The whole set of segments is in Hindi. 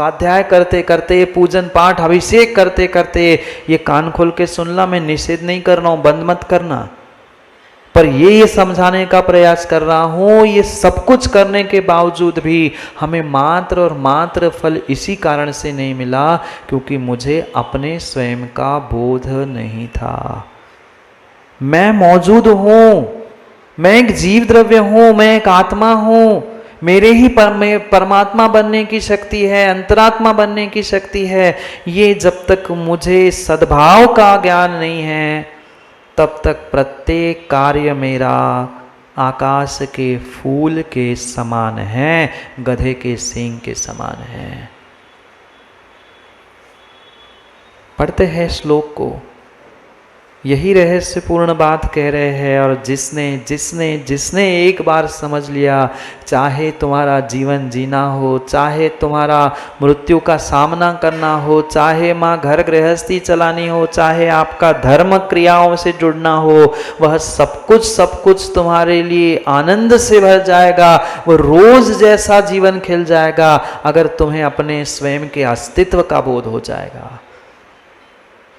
स्वाध्याय करते करते, पूजन पाठ अभिषेक करते करते ये कान खोल के सुनना, मैं निषेध नहीं कर रहा हूं, बंद मत करना, पर ये समझाने का प्रयास कर रहा हूं, ये सब कुछ करने के बावजूद भी हमें मात्र और मात्र फल इसी कारण से नहीं मिला क्योंकि मुझे अपने स्वयं का बोध नहीं था। मैं मौजूद हूं, मैं एक जीव द्रव्य हूं, मैं एक आत्मा हूं, मेरे ही परमात्मा बनने की शक्ति है, अंतरात्मा बनने की शक्ति है। ये जब तक मुझे सद्भाव का ज्ञान नहीं है तब तक प्रत्येक कार्य मेरा आकाश के फूल के समान है, गधे के सींग के समान है। पढ़ते हैं श्लोक को, यही रहस्यपूर्ण बात कह रहे हैं। और जिसने जिसने जिसने एक बार समझ लिया, चाहे तुम्हारा जीवन जीना हो, चाहे तुम्हारा मृत्यु का सामना करना हो, चाहे माँ घर गृहस्थी चलानी हो, चाहे आपका धर्म क्रियाओं से जुड़ना हो, वह सब कुछ तुम्हारे लिए आनंद से भर जाएगा। वह रोज जैसा जीवन खिल जाएगा अगर तुम्हें अपने स्वयं के अस्तित्व का बोध हो जाएगा।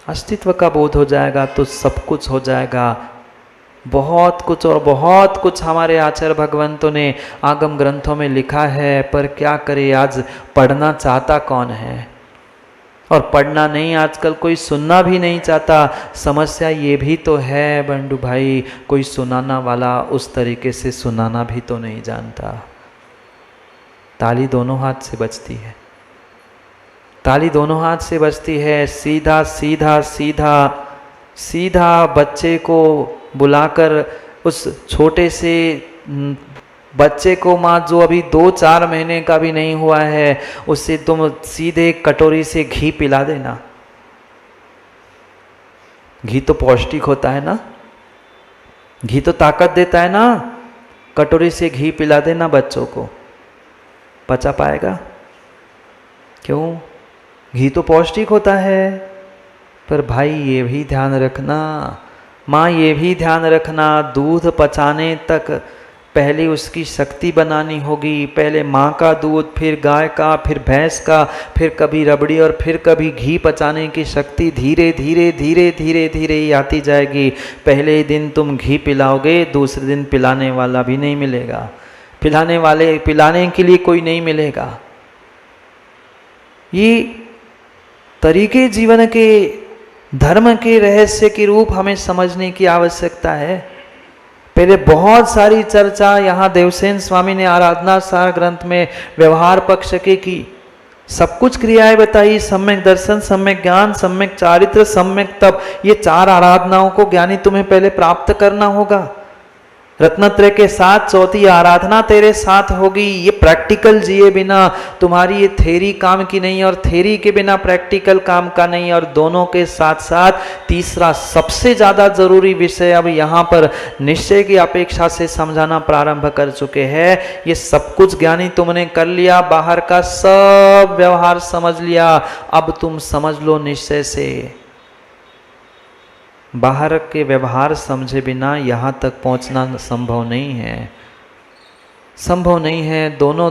अस्तित्व का बोध हो जाएगा तो सब कुछ हो जाएगा। बहुत कुछ और बहुत कुछ हमारे आचार्य भगवंतों ने आगम ग्रंथों में लिखा है, पर क्या करे, आज पढ़ना चाहता कौन है, और पढ़ना नहीं, आजकल कोई सुनना भी नहीं चाहता। समस्या ये भी तो है बंडू भाई, कोई सुनाना वाला उस तरीके से सुनाना भी तो नहीं जानता। ताली दोनों हाथ से बजती है, ताली दोनों हाथ से बजती है। सीधा सीधा सीधा सीधा बच्चे को बुलाकर, उस छोटे से बच्चे को माँ जो अभी 2-4 महीने का भी नहीं हुआ है, उससे तुम सीधे कटोरी से घी पिला देना। घी तो पौष्टिक होता है ना, घी तो ताकत देता है ना। कटोरी से घी पिला देना बच्चों को, पचा पाएगा? क्यों? घी तो पौष्टिक होता है। पर भाई ये भी ध्यान रखना, माँ ये भी ध्यान रखना, दूध पचाने तक पहले उसकी शक्ति बनानी होगी। पहले माँ का दूध, फिर गाय का, फिर भैंस का, फिर कभी रबड़ी और फिर कभी घी पचाने की शक्ति धीरे धीरे धीरे धीरे धीरे ही आती जाएगी। पहले दिन तुम घी पिलाओगे, दूसरे दिन पिलाने वाला भी नहीं मिलेगा, पिलाने के लिए कोई नहीं मिलेगा। ये तरीके जीवन के, धर्म के रहस्य के रूप हमें समझने की आवश्यकता है। पहले बहुत सारी चर्चा यहाँ देवसेन स्वामी ने आराधना सार ग्रंथ में व्यवहार पक्ष की सब कुछ क्रियाएं बताई, सम्यक दर्शन, सम्यक ज्ञान, सम्यक चारित्र, सम्यक तप। ये 4 आराधनाओं को ज्ञानी तुम्हें पहले प्राप्त करना होगा। रत्नत्रय के साथ चौथी आराधना तेरे साथ होगी। ये प्रैक्टिकल जिए बिना तुम्हारी ये थ्योरी काम की नहीं, और थ्योरी के बिना प्रैक्टिकल काम का नहीं। और दोनों के साथ साथ तीसरा सबसे ज़्यादा जरूरी विषय अब यहाँ पर निश्चय की अपेक्षा से समझाना प्रारंभ कर चुके हैं। ये सब कुछ ज्ञानी तुमने कर लिया, बाहर का सब व्यवहार समझ लिया, अब तुम समझ लो निश्चय से। बाहर के व्यवहार समझे बिना यहाँ तक पहुँचना संभव नहीं है, संभव नहीं है। दोनों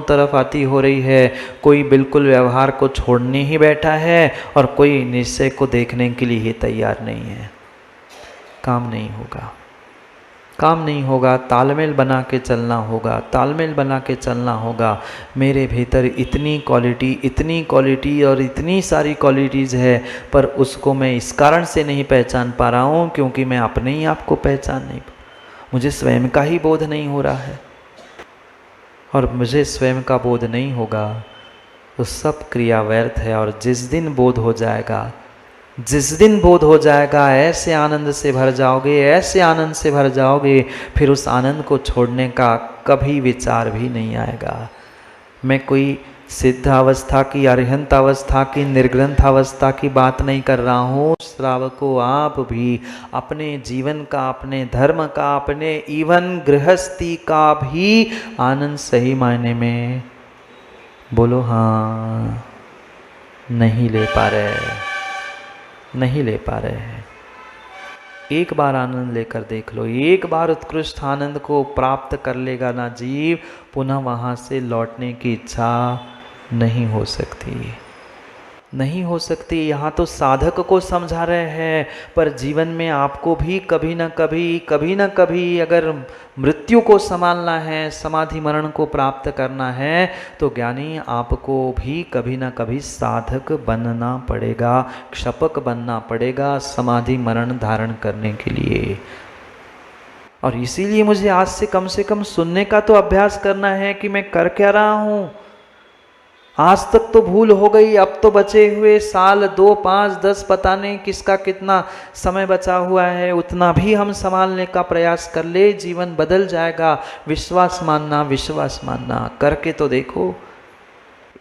तरफ आती हो रही है। कोई बिल्कुल व्यवहार को छोड़ने ही बैठा है और कोई निश्चय को देखने के लिए ही तैयार नहीं है। काम नहीं होगा, काम नहीं होगा। तालमेल बना के चलना होगा, तालमेल बना के चलना होगा। मेरे भीतर इतनी क्वालिटी और इतनी सारी क्वालिटीज़ है, पर उसको मैं इस कारण से नहीं पहचान पा रहा हूँ क्योंकि मैं अपने ही आप को पहचान नहीं, मुझे स्वयं का ही बोध नहीं हो रहा है। और मुझे स्वयं का बोध नहीं होगा तो सब क्रिया व्यर्थ है। और जिस दिन बोध हो जाएगा, ऐसे आनंद से भर जाओगे, ऐसे आनंद से भर जाओगे, फिर उस आनंद को छोड़ने का कभी विचार भी नहीं आएगा। मैं कोई सिद्ध अवस्था की, अरिहंत अवस्था की, निर्ग्रंथ अवस्था की बात नहीं कर रहा हूँ। श्रावको, आप भी अपने जीवन का, अपने धर्म का, अपने इवन गृहस्थी का भी आनंद सही मायने में, बोलो हाँ, नहीं ले पा रहे हैं। एक बार आनंद लेकर देख लो, एक बार उत्कृष्ट आनंद को प्राप्त कर लेगा ना जीव, पुनः वहाँ से लौटने की इच्छा नहीं हो सकती, नहीं हो सकती। यहाँ तो साधक को समझा रहे हैं, पर जीवन में आपको भी कभी ना कभी अगर मृत्यु को संभालना है, समाधि मरण को प्राप्त करना है, तो ज्ञानी आपको भी कभी ना कभी साधक बनना पड़ेगा, क्षपक बनना पड़ेगा समाधि मरण धारण करने के लिए। और इसीलिए मुझे आज से कम सुनने का तो अभ्यास करना है कि मैं कर क्या रहा हूँ। आज तक तो भूल हो गई, अब तो बचे हुए साल 2, 5, 10 पता नहीं किसका कितना समय बचा हुआ है, उतना भी हम संभालने का प्रयास कर ले, जीवन बदल जाएगा। विश्वास मानना, विश्वास मानना, करके तो देखो,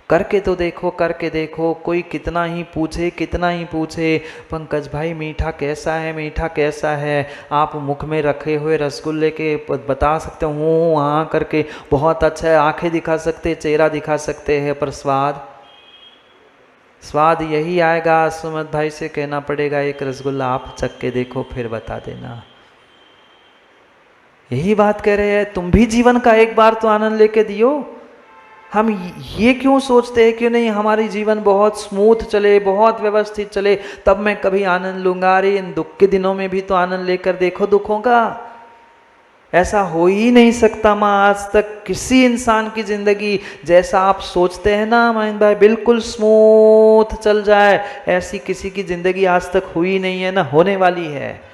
करके तो देखो, करके देखो। कोई कितना ही पूछे पंकज भाई मीठा कैसा है, मीठा कैसा है, आप मुख में रखे हुए रसगुल्ले के बता सकते हो हाँ करके बहुत अच्छा है, आंखें दिखा सकते, चेहरा दिखा सकते हैं, पर स्वाद, स्वाद यही आएगा। सुमत भाई से कहना पड़ेगा एक रसगुल्ला आप चख के देखो फिर बता देना। यही बात कह रहे हैं, तुम भी जीवन का एक बार तो आनंद लेके दियो। हम ये क्यों सोचते हैं कि नहीं हमारी जीवन बहुत स्मूथ चले, बहुत व्यवस्थित चले, तब मैं कभी आनंद लूंगा। अरे इन दुख के दिनों में भी तो आनंद लेकर देखो दुखों का। ऐसा हो ही नहीं सकता माँ, आज तक किसी इंसान की जिंदगी जैसा आप सोचते हैं ना महेंद्र भाई बिल्कुल स्मूथ चल जाए, ऐसी किसी की जिंदगी आज तक हुई नहीं है, ना होने वाली है।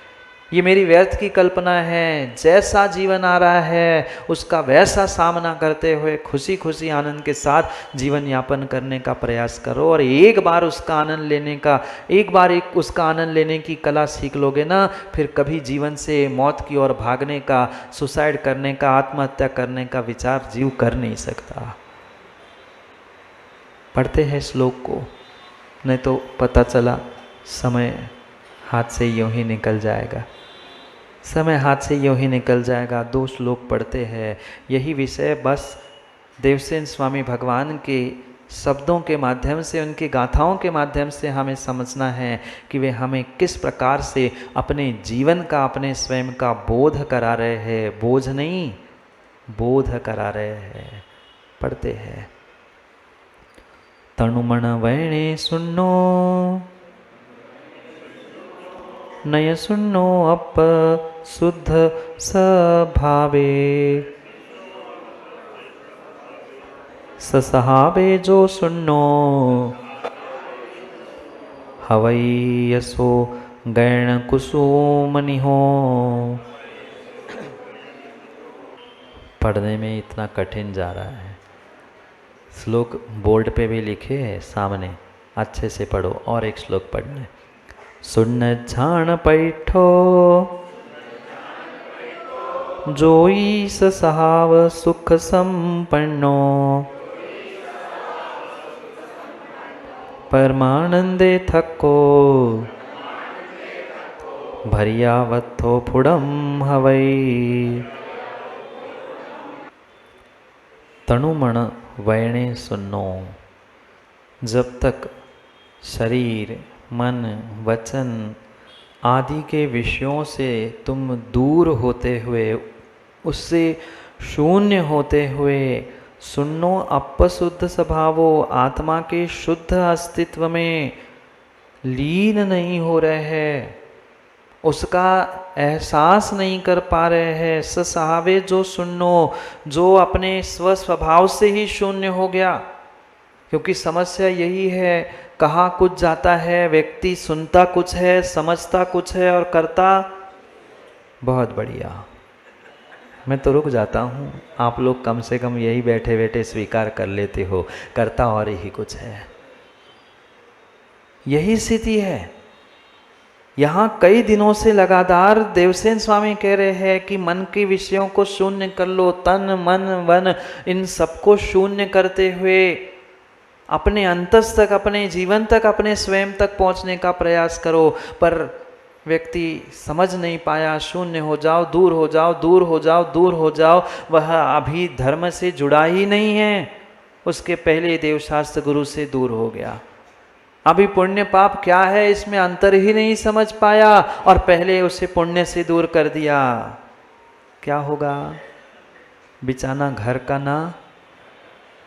ये मेरी व्यर्थ की कल्पना है। जैसा जीवन आ रहा है उसका वैसा सामना करते हुए खुशी खुशी आनंद के साथ जीवन यापन करने का प्रयास करो। और एक बार उसका आनंद लेने का, एक उसका आनंद लेने की कला सीख लोगे ना, फिर कभी जीवन से मौत की ओर भागने का, सुसाइड करने का, आत्महत्या करने का विचार जीव कर नहीं सकता। पढ़ते हैं श्लोक को, नहीं तो पता चला समय हाथ से यूं ही निकल जाएगा, समय हाथ से यूं ही निकल जाएगा। 2 श्लोक पढ़ते हैं, यही विषय बस देवसेन स्वामी भगवान के शब्दों के माध्यम से, उनकी गाथाओं के माध्यम से हमें समझना है कि वे हमें किस प्रकार से अपने जीवन का, अपने स्वयं का बोध करा रहे हैं, बोझ नहीं बोध करा रहे हैं। पढ़ते हैं, तनुमण वैणे सुनो नय सुनो अप शुद्ध सभावे, ससहावे जो सुनो हवई यसो गैण कुसुमनि हो। पढ़ने में इतना कठिन जा रहा है। श्लोक बोर्ड पे भी लिखे हैं सामने, अच्छे से पढ़ो। और एक श्लोक पढ़ने, सुन झाण पैठो जोई सहाव सुख संपन्नो, परमानंदे थको भरियावत्थो फुडम हवई। तनुमण वैणे सुनो, जब तक शरीर, मन, वचन आदि के विषयों से तुम दूर होते हुए, उससे शून्य होते हुए, सुनो अपशुद्ध स्वभावो, आत्मा के शुद्ध अस्तित्व में लीन नहीं हो रहे हैं, उसका एहसास नहीं कर पा रहे हैं। सहावे जो सुनो, जो अपने स्वस्वभाव से ही शून्य हो गया। क्योंकि समस्या यही है, कहाँ कुछ जाता है व्यक्ति, सुनता कुछ है, समझता कुछ है और करता बहुत बढ़िया। मैं तो रुक जाता हूँ, आप लोग कम से कम यही बैठे बैठे स्वीकार कर लेते हो, करता और ही कुछ है। यही स्थिति है। यहाँ कई दिनों से लगातार देवसेन स्वामी कह रहे हैं कि मन के विषयों को शून्य कर लो, तन मन वन इन सबको शून्य करते हुए अपने अंतस तक, अपने जीवन तक, अपने स्वयं तक पहुंचने का प्रयास करो। पर व्यक्ति समझ नहीं पाया, शून्य हो जाओ, दूर हो जाओ, दूर हो जाओ, दूर हो जाओ। वह अभी धर्म से जुड़ा ही नहीं है, उसके पहले देवशास्त्र गुरु से दूर हो गया। अभी पुण्य पाप क्या है इसमें अंतर ही नहीं समझ पाया और पहले उसे पुण्य से दूर कर दिया। क्या होगा? बिचाना घर का ना,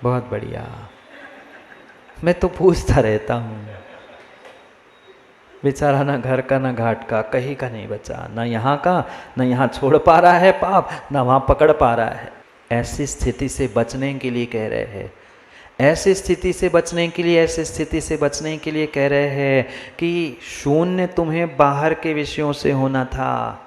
बहुत बढ़िया। मैं तो पूछता रहता हूँ। बेचारा ना घर का ना घाट का, कहीं का नहीं बचा, ना यहाँ का, ना यहाँ छोड़ पा रहा है पाप, ना वहाँ पकड़ पा रहा है। ऐसी स्थिति से बचने के लिए कह रहे हैं, ऐसी स्थिति से बचने के लिए, ऐसी स्थिति से बचने के लिए कह रहे हैं कि शून्य तुम्हें बाहर के विषयों से होना था।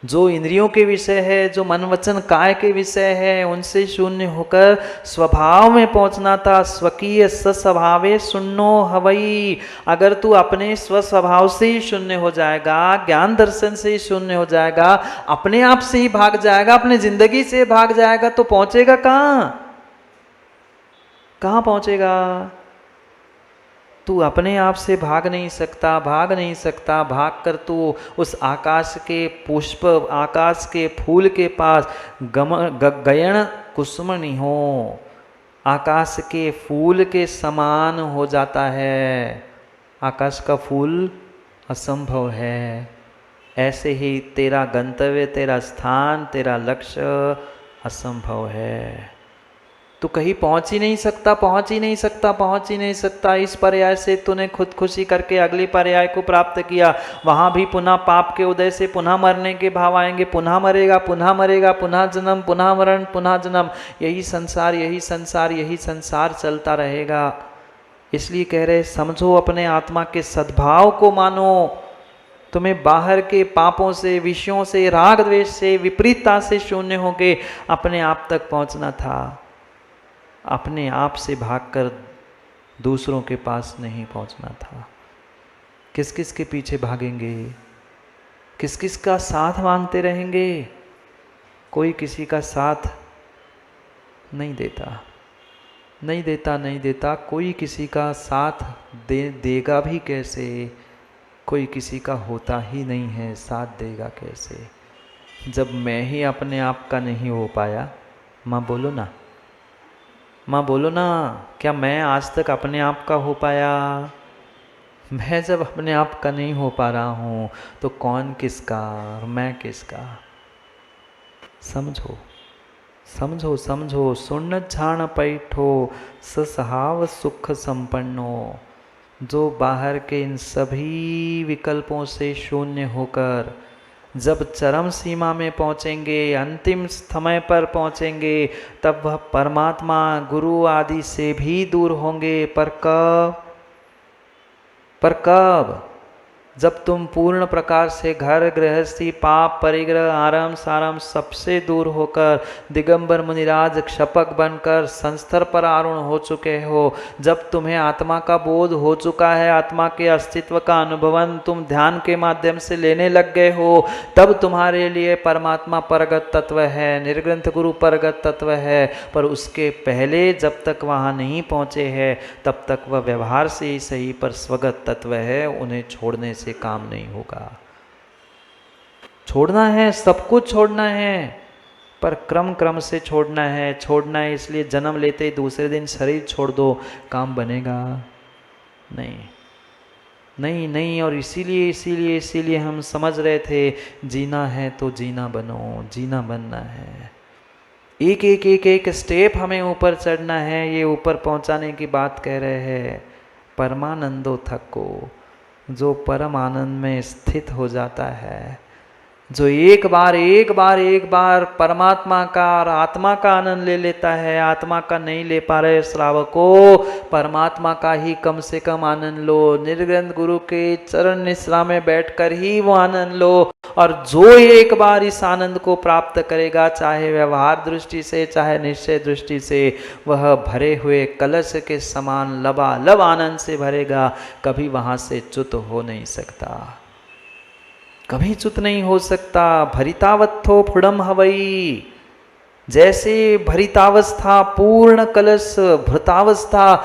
जो इंद्रियों के विषय है, जो मन वचन काय के विषय है, उनसे शून्य होकर स्वभाव में पहुंचना था। स्वकीय स्वभावे शून्यो हवई। अगर तू अपने स्वस्वभाव से ही शून्य हो जाएगा, ज्ञान दर्शन से ही शून्य हो जाएगा, अपने आप से ही भाग जाएगा, अपने जिंदगी से भाग जाएगा, तो पहुंचेगा कहाँ? कहाँ पहुंचेगा? तू अपने आप से भाग नहीं सकता, भाग नहीं सकता। भाग कर तू उस आकाश के पुष्प, आकाश के फूल के पास गयन कुसुमनि हो, आकाश के फूल के समान हो जाता है। आकाश का फूल असंभव है। ऐसे ही तेरा गंतव्य, तेरा स्थान, तेरा लक्ष्य असंभव है। तू कहीं पहुंच ही नहीं सकता, पहुंच ही नहीं सकता, पहुंच ही नहीं सकता। इस पर्याय से तूने खुद खुशी करके अगली पर्याय को प्राप्त किया, वहां भी पुनः पाप के उदय से पुनः मरने के भाव आएंगे। पुनः मरेगा, पुनः मरेगा, पुनः जन्म, पुनः मरण, पुनः जन्म। यही संसार, यही संसार, यही संसार चलता रहेगा। इसलिए कह रहे समझो, अपने आत्मा के सद्भाव को मानो। तुम्हें बाहर के पापों से, विषयों से, राग द्वेष से, विपरीतता से शून्य होके अपने आप तक पहुंचना था। अपने आप से भागकर दूसरों के पास नहीं पहुंचना था। किस किस के पीछे भागेंगे? किस किस का साथ मांगते रहेंगे? कोई किसी का साथ नहीं देता, नहीं देता, नहीं देता। कोई किसी का साथ देगा भी कैसे? कोई किसी का होता ही नहीं है, साथ देगा कैसे? जब मैं ही अपने आप का नहीं हो पाया, माँ बोलो ना, माँ बोलो ना, क्या मैं आज तक अपने आप का हो पाया? मैं जब अपने आप का नहीं हो पा रहा हूँ तो कौन किसका और मैं किसका? समझो, समझो, समझो। सुन्न झाण पैठो ससहाव सुख संपन्नो। जो बाहर के इन सभी विकल्पों से शून्य होकर जब चरम सीमा में पहुंचेंगे, अंतिम समय पर पहुंचेंगे, तब वह परमात्मा गुरु आदि से भी दूर होंगे। पर कब? पर कब? जब तुम पूर्ण प्रकार से घर गृहस्थी, पाप, परिग्रह, आराम साराम सबसे दूर होकर दिगंबर मुनिराज क्षपक बनकर संस्तर पर आरूढ़ हो चुके हो, जब तुम्हें आत्मा का बोध हो चुका है, आत्मा के अस्तित्व का अनुभवन तुम ध्यान के माध्यम से लेने लग गए हो, तब तुम्हारे लिए परमात्मा परगत तत्व है, निर्ग्रंथ गुरु परगत तत्व है। पर उसके पहले जब तक वहाँ नहीं पहुँचे हैं, तब तक वह व्यवहार से ही सही पर स्वगत तत्व है। उन्हें छोड़ने से काम नहीं होगा। छोड़ना है, सब कुछ छोड़ना है, पर क्रम क्रम से छोड़ना है। छोड़ना है इसलिए जन्म लेते ही दूसरे दिन शरीर छोड़ दो, काम बनेगा नहीं, नहीं, नहीं। और इसीलिए इसीलिए इसीलिए हम समझ रहे थे, जीना है तो जीना बनो, जीना बनना है। एक एक एक एक स्टेप हमें ऊपर चढ़ना है। ये ऊपर पहुंचाने की बात कह रहे हैं। परमानंदो थको, जो परम आनंद में स्थित हो जाता है, जो एक बार परमात्मा का और आत्मा का आनंद ले लेता है। आत्मा का नहीं ले पा रहे श्रावकों, परमात्मा का ही कम से कम आनंद लो। निर्ग्रंथ गुरु के चरण निश्रा में बैठकर ही वो आनंद लो। और जो एक बार इस आनंद को प्राप्त करेगा, चाहे व्यवहार दृष्टि से, चाहे निश्चय दृष्टि से, वह भरे हुए कलश के समान लबालब आनंद से भरेगा। कभी वहां से च्युत हो नहीं सकता, कभी च्युत नहीं हो सकता। भरितावत्थो फुडम हवई। जैसे भरितावस्था, पूर्ण कलश भृतावस्था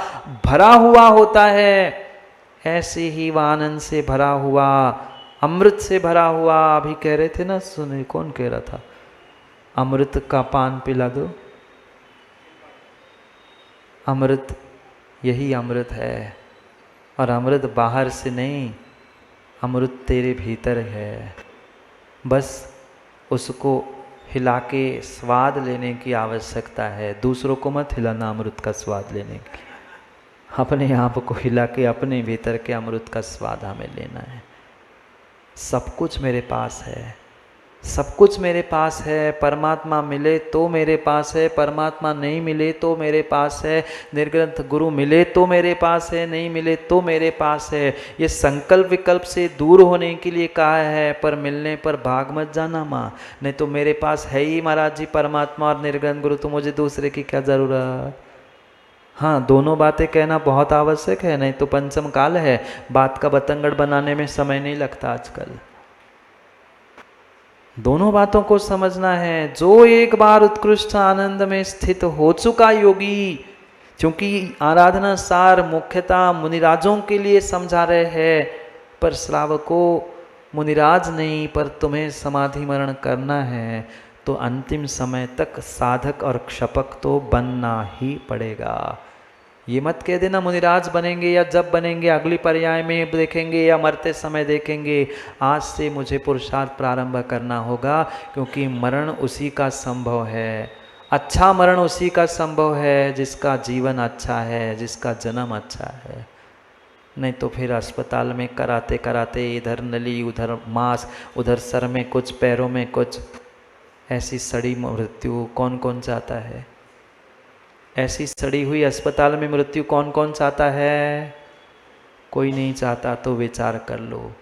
भरा हुआ होता है, ऐसे ही वह आनंद से भरा हुआ, अमृत से भरा हुआ। अभी कह रहे थे ना, सुने कौन कह रहा था, अमृत का पान पिला दो। अमृत, यही अमृत है। और अमृत बाहर से नहीं, अमृत तेरे भीतर है। बस उसको हिला के स्वाद लेने की आवश्यकता है। दूसरों को मत हिलाना अमृत का स्वाद लेने के लिए। अपने आप को हिला के अपने भीतर के अमृत का स्वाद हमें लेना है। सब कुछ मेरे पास है, सब कुछ मेरे पास है। परमात्मा मिले तो मेरे पास है, परमात्मा नहीं मिले तो मेरे पास है। निर्ग्रंथ गुरु मिले तो मेरे पास है, नहीं मिले तो मेरे पास है। ये संकल्प विकल्प से दूर होने के लिए कहा है, पर मिलने पर भाग मत जाना माँ, नहीं तो मेरे पास है ही महाराज जी परमात्मा और निर्ग्रंथ गुरु, तो मुझे दूसरे की क्या ज़रूरत। हाँ, दोनों बातें कहना बहुत आवश्यक है, नहीं तो पंचम काल है, बात का बतंगड़ बनाने में समय नहीं लगता आजकल। दोनों बातों को समझना है। जो एक बार उत्कृष्ट आनंद में स्थित हो चुका योगी, क्योंकि आराधना सार मुख्यतः मुनिराजों के लिए समझा रहे हैं, पर श्रावकों मुनिराज नहीं, पर तुम्हें समाधि मरण करना है तो अंतिम समय तक साधक और क्षपक तो बनना ही पड़ेगा। ये मत कह देना मुनिराज बनेंगे या जब बनेंगे अगली पर्याय में देखेंगे या मरते समय देखेंगे। आज से मुझे पुरुषार्थ प्रारंभ करना होगा, क्योंकि मरण उसी का संभव है। अच्छा मरण उसी का संभव है जिसका जीवन अच्छा है, जिसका जन्म अच्छा है। नहीं तो फिर अस्पताल में कराते कराते इधर नली उधर मांस, उधर सर में कुछ पैरों में कुछ, ऐसी सड़ी मृत्यु कौन कौन चाहता है। ऐसी सड़ी हुई अस्पताल में मृत्यु कौन कौन चाहता है। कोई नहीं चाहता। तो विचार कर लो,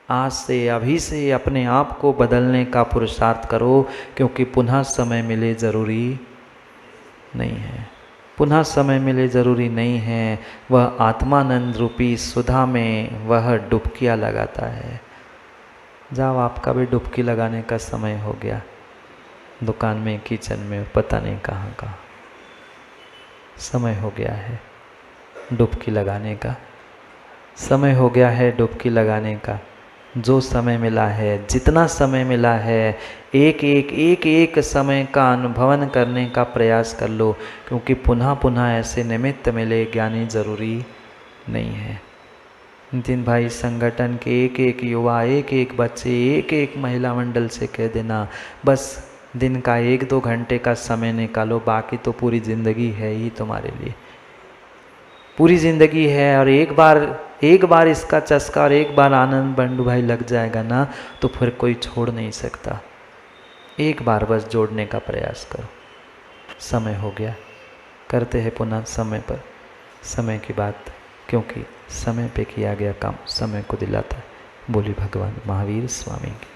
आज से अभी से अपने आप को बदलने का पुरुषार्थ करो, क्योंकि पुनः समय मिले जरूरी नहीं है। पुनः समय मिले जरूरी नहीं है। वह आत्मानंद रूपी सुधा में वह डुबकियाँ लगाता है। जाओ, आपका भी डुबकी लगाने का समय हो गया। दुकान में, किचन में, पता नहीं कहाँ कहाँ समय हो गया है डुबकी लगाने का। समय हो गया है डुबकी लगाने का। जो समय मिला है, जितना समय मिला है, एक समय का अनुभवन करने का प्रयास कर लो, क्योंकि पुनः पुनः ऐसे निमित्त मिले ज्ञानी जरूरी नहीं है। नितिन भाई संगठन के एक युवा, एक बच्चे, एक महिला मंडल से कह देना, बस दिन का 1-2 घंटे का समय निकालो, बाकी तो पूरी ज़िंदगी है ही तुम्हारे लिए। पूरी ज़िंदगी है, और एक बार इसका चस्का और एक बार आनंद बंडू भाई लग जाएगा ना, तो फिर कोई छोड़ नहीं सकता। एक बार बस जोड़ने का प्रयास करो। समय हो गया, करते हैं पुनः समय पर समय की बात, क्योंकि समय पे किया गया काम समय को दिलाता है। बोली भगवान महावीर स्वामी की।